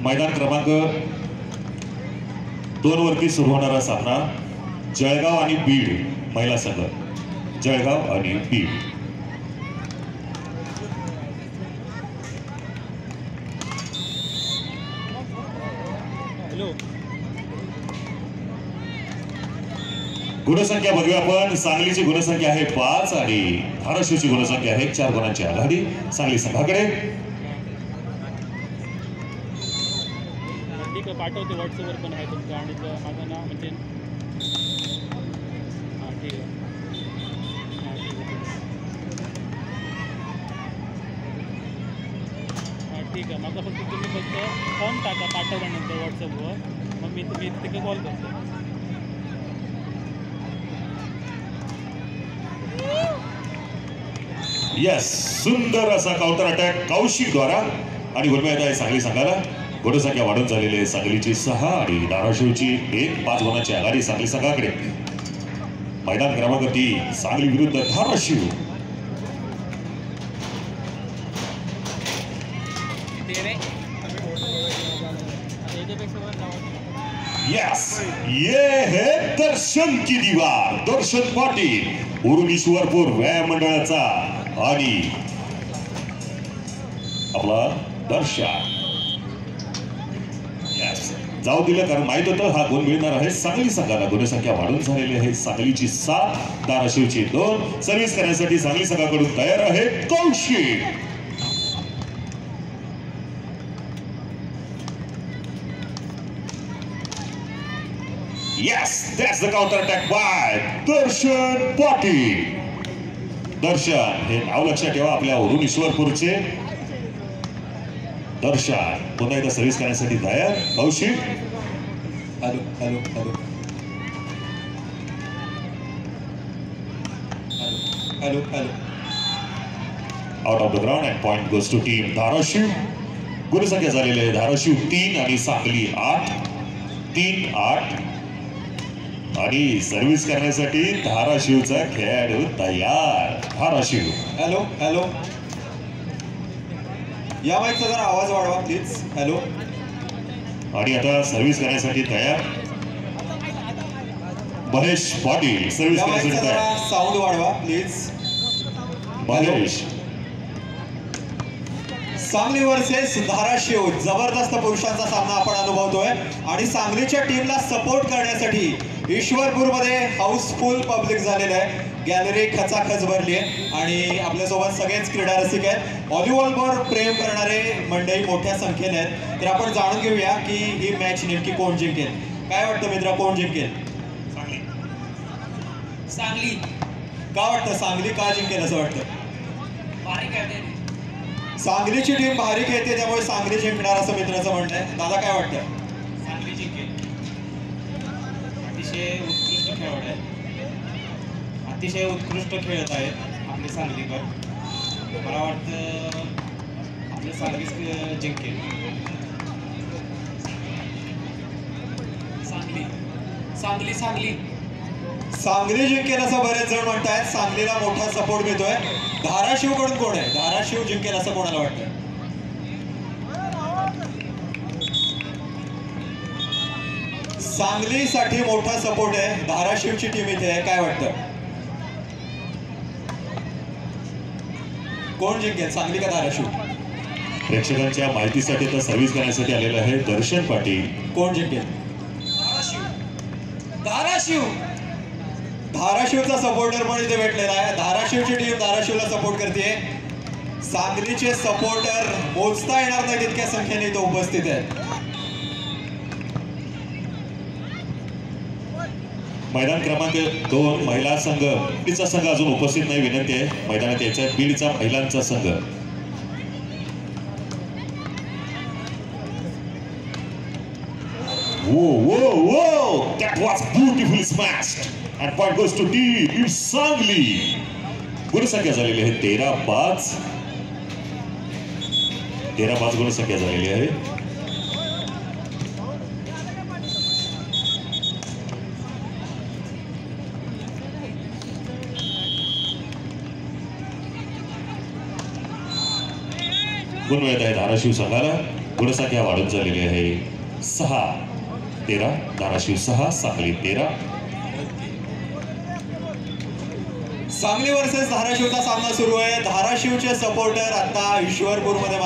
मैदान क्रमांक 2 वरती सुरू होणारा सामना जळगाव आणि बीड महिला संघ, जळगाव आणि बीड. गुणसंख्या बघूया आपण. सांगलीची गुणसंख्या आहे 5 आणि धाराशिवची गुणसंख्या आहे 4 गुणांची आघाडी सांगली संघाकडे. पाठवते व्हॉट्सअपवर पण आहे तुमचं आणि माझं नाव म्हणजे ठीक आहे. ठीक आहे. माझा फक्त तुम्ही फक्त फॉर्म टाका पाठवल्यानंतर व्हॉट्सअपवर, मग मी तिथे कॉल करतो. यस, सुंदर असा काउंटर अटॅक कौशिकद्वारा आणि गुणमेत आहे सांगली संघाला. गुणसंख्या वाढून झालेली आहे सांगलीची 6 आणि धाराशिवची 1. 5 गुणांची आघाडी सांगली संघाकडे. मैदान क्रमांक 3 सांगली विरुद्ध धाराशिव. यस, ये है दर्शन की दीवार. दर्शन पाटील उरुण ईश्वरपूर व्यायाम मंडळाचा आणि आपला दर्शन. जाऊ दिलं कारण माहित होतं हा गुण मिळणार आहे सांगली संघाला. गुणसंख्या वाढून झालेली आहे सांगलीची 7, धाराशिवची 2. सर्व्हिस करण्यासाठी सांगली संघाकडून तयार आहे Kaushik. Yes, that's the counter attack by दर्शन पाटील. दर्शन हे नाव लक्षात ठेवा आपल्या उरुण ईश्वरपूरचे. दर्शन पुन्हा एकदा सर्व्हिस करण्यासाठी तयार Kaushik. Hello hello hello hello hello. Out of the ground and point goes to team Dharashiv. गुणसंख्या झालेली आहे धाराशिव 3 आणि सांगली 8. 3-8 आणि सर्व्हिस करण्यासाठी धाराशिवचा खेळाडू तयार. धाराशिव. Hello hello. या माईकचा जरा आवाज वाढवा प्लीज. हॅलो. आणि आता सर्व्हिस करण्यासाठी तयार महेश पाटील. सर्व्हिस करण्यासाठी तयार. साऊंड वाढवा प्लीज. महेश. सांगली वर्सेस धाराशिव जबरदस्त पुरुषांचा सामना आपण अनुभवतोय आणि सांगलीच्या टीमला सपोर्ट करण्यासाठी ईश्वरपूरमध्ये हाऊसफुल पब्लिक झालेलं आहे. गॅलरी खचाखच भरली आहे आणि आपल्यासोबत सगळेच क्रीडा रसिक आहेत. व्हॉलीबॉलवर प्रेम करणारे मंडळी मोठ्या संख्येने आहेत. तर आपण जाणून घेऊया की ही मॅच नेमकी कोण जिंकेल. काय वाटतं मित्रा, कोण जिंकेल? सांगली. सांगली. का वाटतं सांगली का जिंकेल असं वाटतं? सांगलीची टीम भारी खेळते त्यामुळे सांगली जिंकणार असं मित्राचं म्हणणं आहे. दादा काय वाटतं? सांगली जिंकेल. अतिशय उत्कृष्ट खेळाडू आहेत, अतिशय उत्कृष्ट खेळत आहेत आपले सांगलीकर. मला वाटतं आपले सांगली जिंकेल. सांगली सांगली सांगली सांगली जिंकेल असं बरेच जण म्हणतायत. सांगलीला मोठा सपोर्ट मिळतोय. धाराशिव कडून कोण आहे? धाराशिव जिंकेल असं कोणाला वाटतं? सांगलीसाठी मोठा सपोर्ट आहे. धाराशिवची टीम इथे आहे. काय वाटतं कोण जिंकेल, सांगली का धाराशिव? प्रेक्षकांच्या माहितीसाठी तर सर्व्हिस करण्यासाठी आलेलं आहे दर्शन पाटील. कोण जिंकेल? धाराशिव. धाराशिव. धाराशिवचा सपोर्टर पण इथे भेटलेला आहे. धाराशिवची टीम धाराशिवला सपोर्ट करते. सांगलीचे सपोर्टर मोजता येणार नाही तितक्या संख्येने इथे उपस्थित आहेत. मैदान क्रमांक 2 महिला संघ. बीडचा संघ अजून उपस्थित नाही, विनंती आहे मैदानात यायचा. बीडचा महिलांचा संघ. Whoa, that was beautifully smashed and point goes to team Sangli. गुणसंख्या झालेली आहे 13-5. 13-5 गुणसंख्या झालेली आहे. गुण मिळत आहे धाराशिव संघाला. गुणसंख्या वाढून झालेली आहे 6-13. धाराशिव 6 सांगली 13. सांगली वर्सेस धाराशिवचा सामना सुरू आहे. धाराशिवचे सपोर्टर आता ईश्वरपूरमध्ये